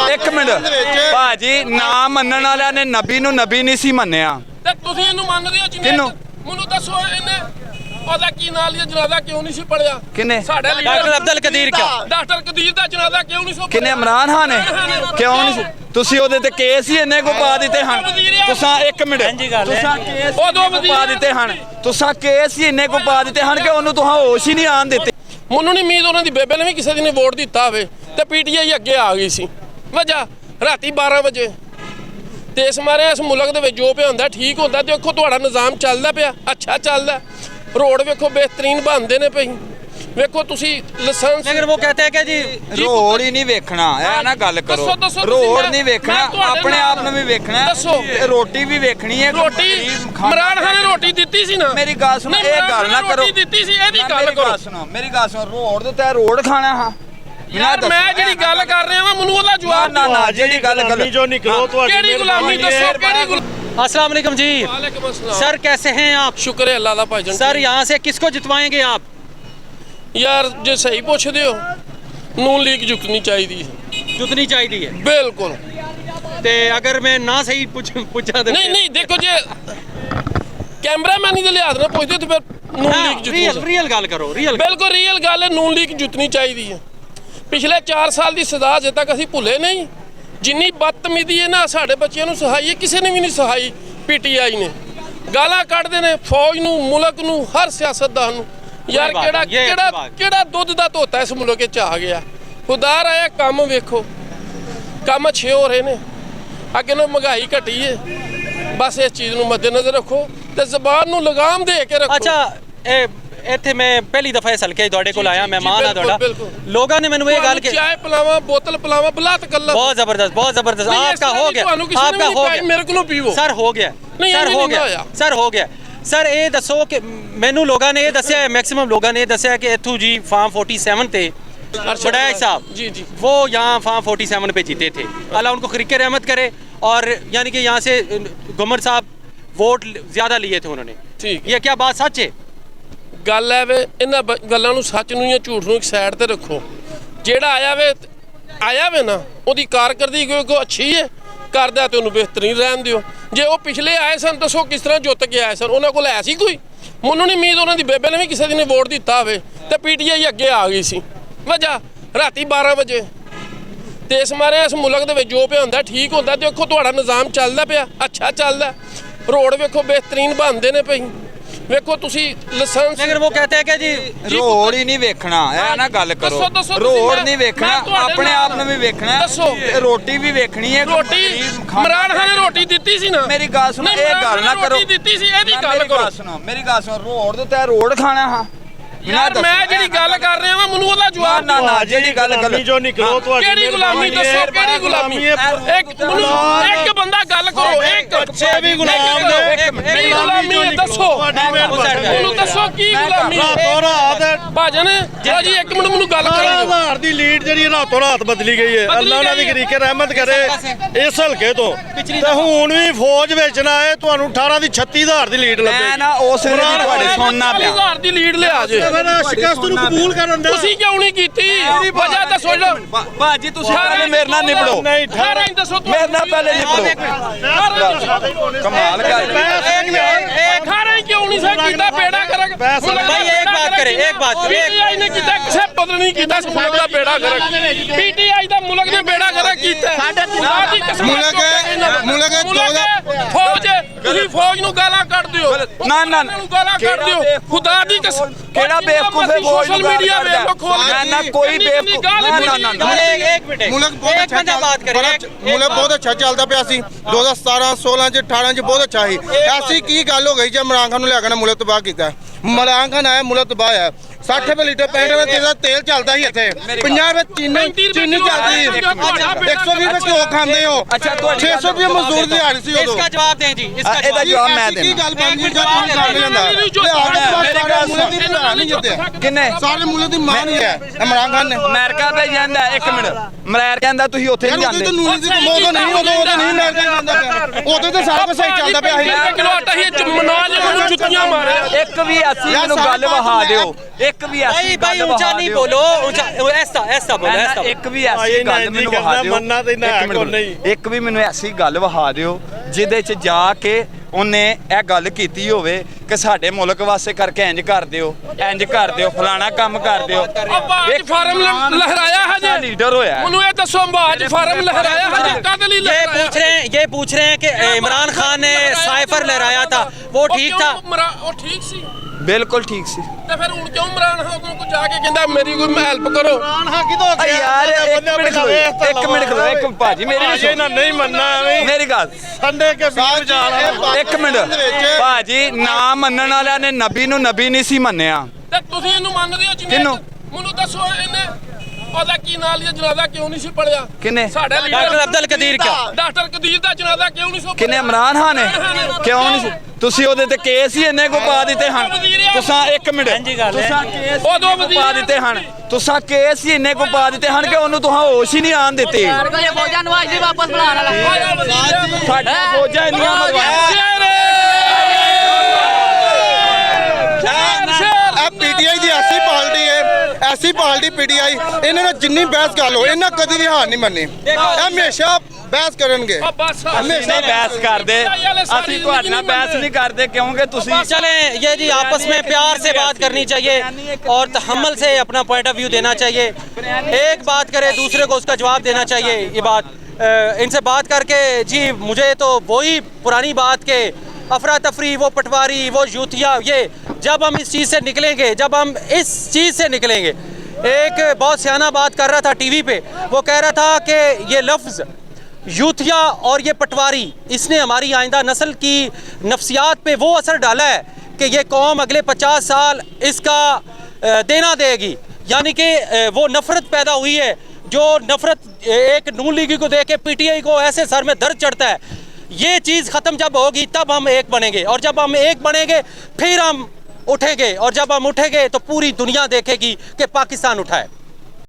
ਇੱਕ ਮਿੰਟ ਭਾਜੀ, ਨਾ ਮੰਨਣ ਵਾਲਿਆਂ ਨੇ ਨਬੀ ਨੂੰ ਨਬੀ ਨਹੀਂ ਸੀ ਮੰਨਿਆ ਤੇ ਤੁਸੀਂ ਇਹਨੂੰ ਮੰਨਦੇ ਹੋ? ਜਿਵੇਂ ਮੈਨੂੰ ਦੱਸੋ ਇਹਨੇ ਉਹਦਾ ਕੀ ਨਾਲ ਲਿਆ, ਜਨਾਜ਼ਾ ਕਿਉਂ ਨਹੀਂ ਸੀ ਪੜਿਆ? ਕਿਨੇ? ਸਾਡਾ ਡਾਕਟਰ ਅਬਦੁਲ ਕਦੀਰ ਕਿਉਂ? ਡਾਕਟਰ ਕਦੀਰ ਦਾ ਜਨਾਜ਼ਾ ਕਿਉਂ ਨਹੀਂ ਸੀ ਕਿਨੇ? ਇਮਰਾਨ ਖਾਨ ਨੇ ਕਿਉਂ ਨਹੀਂ ਸੀ? ਤੁਸੀਂ ਉਹਦੇ ਤੇ ਕੇਸ ਹੀ ਇੰਨੇ ਕੋ ਪਾ ਦਿੱਤੇ ਹਨ ਤੁਸੀਂ। ਇੱਕ ਮਿੰਟ, ਤੁਸੀਂ ਕੇਸ ਪਾ ਦਿੱਤੇ ਹਨ, ਤੁਸੀਂ ਕੇਸ ਹੀ ਇੰਨੇ ਕੋ ਪਾ ਦਿੱਤੇ ਹਨ ਕਿ ਉਹਨੂੰ ਤੁਹਾਂ ਹੋਸ਼ ਹੀ ਨਹੀਂ ਆਣ ਦਿੱਤੇ। ਮੈਨੂੰ ਨਹੀਂ ਉਮੀਦ ਉਹਨਾਂ ਦੀ ਬੇਬੇ ਨੇ ਵੀ ਕਿਸੇ ਦੀ ਨੇ ਵੋਟ ਦਿੱਤਾ ਹੋਵੇ ਤੇ ਪੀਟੀਆਈ ਅੱਗੇ ਆ ਗਈ ਸੀ। ਵਜ੍ਹਾ ਰਾਤੀ 12 ਵਜੇ ਤੇ ਇਸ ਮਾਰੇ ਇਸ ਮੁਲਕ ਦੇ ਵਿੱਚ ਜੋ ਪਿਆ ਹੁੰਦਾ ਠੀਕ ਹੁੰਦਾ। ਦੇਖੋ ਤੁਹਾਡਾ ਨਿਜ਼ਾਮ ਚੱਲਦਾ ਪਿਆ, ਅੱਛਾ ਚੱਲਦਾ। ਰੋਡ ਵੇਖੋ ਬਿਹਤਰੀਨ ਬਣਦੇ ਨੇ ਪਈ। ਵੇਖੋ ਤੁਸੀਂ ਲਾਇਸੈਂਸ लेकिन वो कहते हैं कि जी ਰੋਡ ਹੀ ਨਹੀਂ ਵੇਖਣਾ, ਇਹ ਨਾ ਗੱਲ ਕਰੋ। ਰੋਡ ਨਹੀਂ ਵੇਖਣਾ, ਆਪਣੇ ਆਪ ਨੂੰ ਵੀ ਵੇਖਣਾ, ਰੋਟੀ ਵੀ ਵੇਖਣੀ ਹੈ। ਰੋਟੀ ਇਮਰਾਨ ਖਾਨ ਨੇ ਰੋਟੀ ਦਿੱਤੀ ਸੀ ਨਾ। ਮੇਰੀ ਗੱਲ ਸੁਣੋ, ਇਹ ਗੱਲ ਨਾ ਕਰੋ। ਰੋਟੀ ਦਿੱਤੀ ਸੀ, ਇਹਦੀ ਗੱਲ ਕਰੋ। ਸੁਣੋ ਮੇਰੀ ਗੱਲ ਸੁਣੋ, ਰੋਡ ਦੇ ਉੱਤੇ ਰੋਡ ਖਾਣਾ ਹਾਂ ਯਾਰ ਮੈਂ ਜਿਹੜੀ ਗੱਲ ਕਰ ਰਿਹਾ ਵਾਂ ਮੈਨੂੰ ਉਹਦਾ ਜਵਾਬ ਨਾ ਨਾ ਜਿਹੜੀ ਗੱਲ जो निकलो ਕਿਹੜੀ ਗੁਲਾਮੀ ਦੱਸੋ, ਕਿਹੜੀ ਗੁਲਾਮੀ? अस्सलाम वालेकुम जी। वालेकुम अस्सलाम। सर कैसे हैं आप? शुक्र है अल्लाह दा भाईजान। सर यहाँ से किसको जितवाएंगे आप? यार जे सही पुछदे हो नून लीग जुटनी चाहिए, जुतनी चाहिए है। बिल्कुल। ते अगर मैं ना सही पूछा तो नहीं देखो जे कैमरामैन ही लिहाज ना पुछदे तो फिर नून लीग जुटनी। रियल गल करो, रियल। बिल्कुल रियल गल है, नून लीग जुटनी चाहिए। पिछले 4 साल की सजा अजे तक असीं भुले नहीं। जिन्नी बदतमीजी है ना साढ़े बच्चों नूं सहाई है, किसी ने भी नहीं सहाई। पीटीआई ने गालां कढ़दे ने फौज नूं, मुल्क नूं, हर सियासतदान नूं। यार केड़ा दुध दा धोता इस मुल्क च आ गया। खुदा आया काम वेखो, काम अच्छे हो रहे ने, अगे ना महंगाई घटी है। बस इस चीज़ नूं मद्देनज़र रखो ते ज़बान नूं लगाम दे के रखो। अच्छा ਇੱਥੇ ਮੈਂ ਪਹਿਲੀ ਦਫਾ ਇਸ ਹਲਕੇ ਤੁਹਾਡੇ ਕੋਲ ਆਇਆ, ਮਹਿਮਾਨ ਆ ਤੁਹਾਡਾ। ਲੋਕਾਂ ਨੇ ਮੈਨੂੰ ਇਹ ਗੱਲ ਕਿ ਚਾय पिलावा, बोतल पिलावा, बलात कर लो। बहुत जबरदस्त, बहुत जबरदस्त। आपका हो गया, आपका हो गया। मेरे को पीवो। सर हो गया, सर हो गया, सर हो गया। सर ਇਹ ਦੱਸੋ ਕਿ ਮੈਨੂੰ ਲੋਕਾਂ ਨੇ ਇਹ ਦੱਸਿਆ, ਮੈਕਸਿਮਮ ਲੋਕਾਂ ਨੇ ਇਹ ਦੱਸਿਆ ਕਿ ਇੱਥੋਂ ਜੀ फार्म 47 ਤੇ बड़ैक साहब जी वो यहाँ फार्म 47 पे जीते थे। अल्लाह उनको खरीके रहमत करे। और यानी कि यहाँ से गुमर साहब वोट ज़्यादा लिए थे उन्होंने। ठीक, ये क्या बात सच है? ਗੱਲ ਹੈ ਵੇ ਇਹਨਾਂ ਗੱਲਾਂ ਨੂੰ ਸੱਚ ਨੂੰ ਜਾਂ ਝੂਠ ਨੂੰ ਇੱਕ ਸਾਈਡ ਤੇ ਰੱਖੋ। ਜਿਹੜਾ ਆਇਆ ਵੇ ਨਾ ਉਹਦੀ ਕਾਰਕਰਦਗੀ ਕੋਈ ਅੱਛੀ ਹੈ ਕਰਦਾ ਤੇ ਉਹਨੂੰ ਬਿਹਤਰੀਨ ਰਹਿਣ ਦਿਓ। ਜੇ ਉਹ ਪਿਛਲੇ ਆਏ ਸਨ ਦੱਸੋ ਕਿਸ ਤਰ੍ਹਾਂ ਜਿੱਤ ਕੇ ਆਏ ਸਨ, ਉਹਨਾਂ ਕੋਲ ਹੈ ਸੀ ਕੋਈ? ਮੈਨੂੰ ਨਹੀਂ ਉਮੀਦ ਉਹਨਾਂ ਦੀ ਬੇਬੇ ਨੇ ਵੀ ਕਿਸੇ ਦੀ ਨੇ ਵੋਟ ਦਿੱਤਾ ਹੋਵੇ ਤੇ ਪੀਟੀਆਈ ਅੱਗੇ ਆ ਗਈ ਸੀ। ਵਜ੍ਹਾ ਰਾਤੀ 12 ਵਜੇ ਤੇ ਇਸ ਮਾਰੇ ਇਸ ਮੁਲਕ ਦੇ ਵਿੱਚ ਜੋ ਪਿਆ ਹੁੰਦਾ ਠੀਕ ਹੁੰਦਾ। ਦੇਖੋ ਤੁਹਾਡਾ ਨਿਜ਼ਾਮ ਚੱਲਦਾ ਪਿਆ, ਅੱਛਾ ਚੱਲਦਾ। ਰੋਡ ਵੇਖੋ ਬਿਹਤਰੀਨ ਬਣਦੇ ਨੇ ਪਈ। ਵੇਖੋ ਤੁਸੀਂ ਲਾਇਸੈਂਸ। लेकिन वो कहते हैं कि जी ਰੋਡ ਹੀ ਨਹੀਂ ਵੇਖਣਾ, ਇਹ ਨਾ ਗੱਲ ਕਰੋ। ਰੋਡ ਨਹੀਂ ਵੇਖਣਾ, ਆਪਣੇ ਆਪ ਨੂੰ ਵੀ ਵੇਖਣਾ, ਰੋਟੀ ਵੀ ਵੇਖਣੀ ਹੈ। ਰੋਟੀ ਇਮਰਾਨ ਖਾਨ ਨੇ ਰੋਟੀ ਦਿੱਤੀ ਸੀ ਨਾ। ਮੇਰੀ ਗੱਲ ਸੁਣੋ, ਇਹ ਗੱਲ ਨਾ ਕਰੋ। ਰੋਟੀ ਦਿੱਤੀ ਸੀ, ਇਹਦੀ ਗੱਲ ਕਰੋ। ਮੇਰੀ ਗੱਲ ਸੁਣੋ, ਰੋਡ ਦੇ ਉੱਤੇ ਰੋਡ ਖਾਣਾ ਹਾਂ ਯਾਰ ਮੈਂ ਜਿਹੜੀ ਗੱਲ ਕਰ ਰਿਹਾ ਵਾਂ ਮੈਨੂੰ ਉਹਦਾ ਜਵਾਬ ਨਾ ਨਾ ਜਿਹੜੀ ਗੱਲ जो निकलो ਕਿਹੜੀ ਗੁਲਾਮੀ ਦੱਸੋ, ਕਿਹੜੀ ਗੁਲਾਮੀ? ਇੱਕ ਬੰਦਾ ਗੱਲ ਕਰੋ। ਇੱਕ ਬੱਚੇ ਵੀ ਗੁਲਾਮ ਨੇ। ਮੇਰੀ ਗੁਲਾਮੀ ਹੈ ਦੱਸੋ, ਮੈਨੂੰ ਦੱਸੋ ਕੀ ਗੁਲਾਮੀ ਹੈ? ਭਾਜਨ ਜੀ ਇੱਕ ਮਿੰਟ ਮੈਨੂੰ ਗੱਲ ਕਰਨ ਦਿਓ। ਆਧਾਰ ਦੀ ਲੀਡ ਜਿਹੜੀ ਰਾਤੋਂ ਰਾਤ ਬਦਲੀ ਗਈ ਹੈ। ਅੱਲਾਹ ਉਹਨਾਂ ਦੀ ਖਰੀਕੇ ਰਹਿਮਤ ਕਰੇ ਇਸ ਹਲਕੇ ਤੋਂ। ਤੇ ਹੁਣ ਵੀ ਫੌਜ ਵਿੱਚ ਨਾ ਆਏ ਤੁਹਾਨੂੰ 18 ਦੀ 36000 ਦੀ ਲੀਡ ਲੱਗੇ। ਮੈਂ ਨਾ ਉਸ ਵੇਲੇ ਵੀ ਤੁਹਾਡੇ ਸੁਣਨਾ ਪਿਆ। 1000 ਦੀ ਲੀਡ ਲਿਆ ਜੇ ਸ਼ਿਕਸਤ ਨੂੰ ਕਬੂਲ ਕਰਨ ਦੇ ਤੁਸੀਂ ਕਿਉਂ ਨਹੀਂ ਕੀਤੀ? ਵਜ੍ਹਾ ਦੱਸੋ। ਬਾਜੀ ਤੁਸੀਂ ਪਹਿਲੇ ਮੇਰੇ ਨਾਲ ਨਿਬੜੋ। ਨਹੀਂ 18 ਹੀ ਦੱਸੋ। ਮੇਰੇ ਨਾਲ ਪਹਿਲੇ ਨਿਬੜੋ। ਕਮਾਲ ਕਰ 18 ਹੀ ਕਿਉਂ ਨਹੀਂ ਸਰ ਕੀਤਾ? ਬੇੜਾ ਕਰਕ भाई एक बात करें, एक बात ਪੀਟੀਆਈ ਨੇ ਕੀਤਾ, ਕਿਸੇ ਬਦਲ ਨਹੀਂ ਕੀਤਾ ਇਸ ਮੁਲਕ ਦਾ ਬੇੜਾ ਕਰਕ। ਪੀਟੀਆਈ ਦਾ ਮੁਲਕ ਨੇ ਬੇੜਾ ਕਰਕ ਕੀਤਾ। ਫੌਜ ਤੁਸੀਂ ਫੌਜ ਨੂੰ ਗਾਲਾਂ ਕੱਢਦੇ ਹੋ। ਨਾ ਨਾ ਗਾਲਾਂ ਕੱਢਦੇ ਹੋ ਖੁਦਾ ਦੀ ਕਸਮ। ਕਿਹੜਾ ਬੇਵਕੂਫ ਹੈ ਫੌਜ ਨੂੰ ਸੋਸ਼ਲ ਮੀਡੀਆ ਵੇਖ ਲੋ ਖੋਲ ਕੇ। ਨਾ ਕੋਈ ਬੇਵਕੂਫ ਨਾ एक मिनट मुल्क बहुत एक अच्छा बंदा बात करें। मुल्क बहुत अच्छा चलता पाया सी 2017 16 ਚ 18 ਚ ਬਹੁਤ ਅੱਛਾ ਸੀ। ਐਸੀ ਕੀ ਗੱਲ ਹੋ ਗਈ ਜੇ ਇਮਰਾਨ ਖਾਨ ਨੂੰ ਲਿਆ ਕੇ ਮੁਲਕ ਤਬਾਹ ਕੀਤਾ? ਇਮਰਾਨ ਖਾਨ ਆਇਆ ਮੁਲਕ ਤਬਾਹ ਆ। 60 ਰੁਪਏ ਲੀਟਰ 65 ਰੁਪਏ ਦਾ ਤੇਲ ਚੱਲਦਾ ਸੀ ਇੱਥੇ। 50 ਰੁਪਏ ਚੀਨੀ ਚੱਲਦੀ। 120 ਰੁਪਏ ਘਿਓ ਖਾਂਦੇ ਹੋ। 600 ਰੁਪਏ ਮਜ਼ਦੂਰ ਦਿਹਾੜੀ ਸੀ ਉਦੋਂ। इसका जवाब दें जी, इसका ਇਹਦਾ ਜਵਾਬ ਮੈਂ ਕੀ ਦੇਣਾ। ਗੱਲ ਬਣ ਗਈ ਜਦ ਕੋਈ ਕੰਮ ਨਹੀਂ ਹੁੰਦਾ? ਮੁਲਕ ਦੀ ਭਰਾ ਨਹੀਂ ਜਿੱਤਿਆ। ਕਿੰਨੇ ਸਾਰੇ ਮੁਲਕ ਦੀ ਮਾਂ ਨਹੀਂ ਹੈ ਇਮਰਾਨ ਖਾਨ ਨੇ। ਅਮਰੀਕਾ ਭੇਜ ਜਾਂਦਾ। ਇੱਕ ਮਿੰਟ ਅਮਰੀਕਾ ਕਹਿੰਦਾ ਤੁਸੀਂ ਉੱਥੇ ਨਹੀਂ ਜਾਂਦੇ। ਉਦੋਂ ਨਹੀਂ ਅਮਰੀਕਾ ਜਾਂਦਾ ਪਿਆ। ਉਦੋਂ ਤਾਂ ਸਾਰਾ ਕੁਝ ਸਹੀ ਚੱਲਦਾ ਪਿਆ ਸੀ। ਕਿਲੋ ਆਟਾ ਹੀ ਮਨਾਜ ਨੂੰ ਜੁੱਤੀਆਂ ਮਾਰਿਆ। ਇੱਕ ਵੀ ਅਸੀਂ ਮੈਨੂੰ ਗੱਲ ਵਹਾ ਦਿਓ। ਇੱਕ ਇੱਕ ਵੀ ਐਸੀ भाई ਗੱਲ ऊंचा ਵਿਖਾ नहीं ਦਿਓ। बोलो ऊंचा ऐसा बोलो ऐसा ਇੱਕ ਵੀ ਐਸੀ ਗੱਲ ਮੈਨੂੰ ਵਿਖਾ ਦਿਓ ਮੰਨਣਾ ਤੇ ਨਾ ਇੱਕ ਮਿੰਟ ਕੋਈ ਨਹੀਂ। ਇੱਕ ਵੀ ਮੈਨੂੰ ਐਸੀ ਗੱਲ ਵਿਖਾ ਦਿਓ ਜਿਹਦੇ 'ਚ ਜਾ ਕੇ ਉਹਨੇ ਇਹ ਗੱਲ ਕੀਤੀ ਹੋਵੇ ਕਿ ਸਾਡੇ ਮੁਲਕ ਵਾਸਤੇ ਕਰਕੇ ਇੰਜ ਕਰ ਦਿਓ ਫਲਾਣਾ ਕੰਮ ਕਰ ਦਿਓ। ਆਵਾਜ਼ ਫਾਰਮ ਲਹਿਰਾਇਆ ਹਜੇ ਲੀਡਰ ਹੋਇਆ ਹੈ। ਮੈਨੂੰ ਇਹ ਦੱਸੋ ਆਵਾਜ਼ ਫਾਰਮ ਲਹਿਰਾਇਆ ਹਜੇ ਕਦ ਲਈ ਲਹਿਰਾਇਆ ये पूछ रहे हैं कि इमरान खान ने साइफर लहराया था वो ठीक था ਉਹ ਠੀਕ ਸੀ ਬਿਲकुल ਠੀਕ ਸੀ। ਤੇ ਫਿਰ ਹੁਣ ਕਿਉਂ ਇਮਰਾਨ ਖਾਨ ਕੋਲ ਜਾ ਕੇ ਕਹਿੰਦਾ ਮੇਰੀ ਕੋਈ ਹੈਲਪ ਕਰੋ ਹਾਂ ਕਿਦੋਂ ਆ ਯਾਰ ਇੱਕ ਮਿੰਟ ਖਲੋ ਇੱਕ ਭਾਜੀ ਮੇਰੀ ਵੀ ਸੁਣੋ। ਨਹੀਂ ਮੰਨਣਾ ਐਵੇਂ ਮੇਰੀ ਗੱਲ ਸੰਡੇ ਕੇ ਵੀਰ ਜਾਣਾ ਇੱਕ ਮਿੰਟ ਭਾਜੀ ਨਾ ਮੰਨਣ ਵਾਲਿਆਂ ਨੇ ਨਬੀ ਨੂੰ ਨਬੀ ਨਹੀਂ ਸੀ ਮੰਨਿਆ। ਤੇ ਤੁਸੀਂ ਇਹਨੂੰ ਮੰਨਦੇ ਹੋ ਜਿਵੇਂ ਕਿਹਨੂੰ? ਮੈਨੂੰ ਦੱਸੋ ਇਹਨੇ ਉਹਦਾ ਕੀ ਨਾਂ ਲਿਆ ਜਨਾਜ਼ਾ ਕਿਉਂ ਨਹੀਂ ਸੀ ਪੜਿਆ ਕਿਹਨੇ? ਸਾਡਾ डॉक्टर अब्दुल कदीर का ਡਾਕਟਰ ਕਦੀਰ ਦਾ ਜਨਾਜ਼ਾ ਕਿਉਂ ਨਹੀਂ ਸੀ ਕਿਨੇ ਇਮਰਾਨ ਖਾਨ ਨੇ ਕਿਉਂ ਨਹੀਂ ਸੀ? ਤੁਸੀਂ ਉਹਦੇ ਤੇ ਕੇਸ ਹੀ ਇੰਨੇ ਕੋ ਪਾ ਦਿੱਤੇ ਹਨ ਤੁਸੀਂ ਇੱਕ ਮਿੰਟ ਤੁਸੀਂ ਕੇਸ ਉਦੋਂ ਵਜ਼ੀਰ ਪਾ ਦਿੱਤੇ ਹਨ ਤੁਸੀਂ ਕੇਸ ਹੀ ਇੰਨੇ ਕੋ ਪਾ ਦਿੱਤੇ ਹਨ ਕਿ ਉਹਨੂੰ ਤੁਸੀਂ ਹੋਸ਼ ਹੀ ਨਹੀਂ ਆਣ ਦਿੱਤੇ। ਫੌਜਾਂ ਨੂੰ ਅੱਜ ਵਾਪਸ ਬੁਲਾਉਣ ਵਾਲਾ ਸਾਡੀਆਂ ਫੌਜਾਂ ਇੰਨੀਆਂ ਮਰਵਾਈਆਂ। ਪੀਟੀਆਈ ਦੀ ਐਸੀ ਪਾਰਟੀ ਪੀਟੀਆਈ ਇਹਨਾਂ ਨਾਲ ਜਿੰਨੀ ਬਹਿਸ ਕਰ ਲਓ ਇਹਨਾਂ ਕਦੀ ਵੀ ਹਾਰ ਨਹੀਂ ਮੰਨੀ ਇਹ ਹਮੇਸ਼ਾ ਬਹਿਸ ਕਰਨਗੇ ਅਸੀਂ ਨਹੀਂ ਬਹਿਸ ਕਰਦੇ ਅਸੀਂ ਤੁਹਾਡੇ ਨਾਲ ਬਹਿਸ ਨਹੀਂ ਕਰਦੇ ਕਿਉਂਕਿ ਤੁਸੀਂ चले ये जी आपस में प्यार से बात करनी चाहिए और तहम्मुल से अपना पॉइंट ऑफ व्यू देना चाहिए। एक बात करे दूसरे को उसका जवाब देना चाहिए। ये बात इनसे बात करके जी मुझे तो वही पुरानी बात के अफरा तफरी वो पटवारी वो यूथिया ये जब हम इस चीज़ से निकलेंगे जब हम इस चीज़ से निकलेंगे एक बहुत सियाना बात कर रहा था टीवी पे वो कह रहा था कि ये लफ्ज़ यूथिया और ये पटवारी इसने हमारी आइंदा नस्ल की नफ्सियात पे वो असर डाला है कि ये कौम अगले 50 साल इसका देना देगी। यानी कि वो नफ़रत पैदा हुई है जो नफ़रत एक नून लीगी को देख के पीटीआई को ऐसे सर में दर्द चढ़ता है। ये चीज़ ख़त्म जब होगी तब हम एक बनेंगे और जब हम एक बनेंगे फिर हम उठेंगे और जब हम उठेंगे तो पूरी दुनिया देखेगी कि पाकिस्तान उठा है।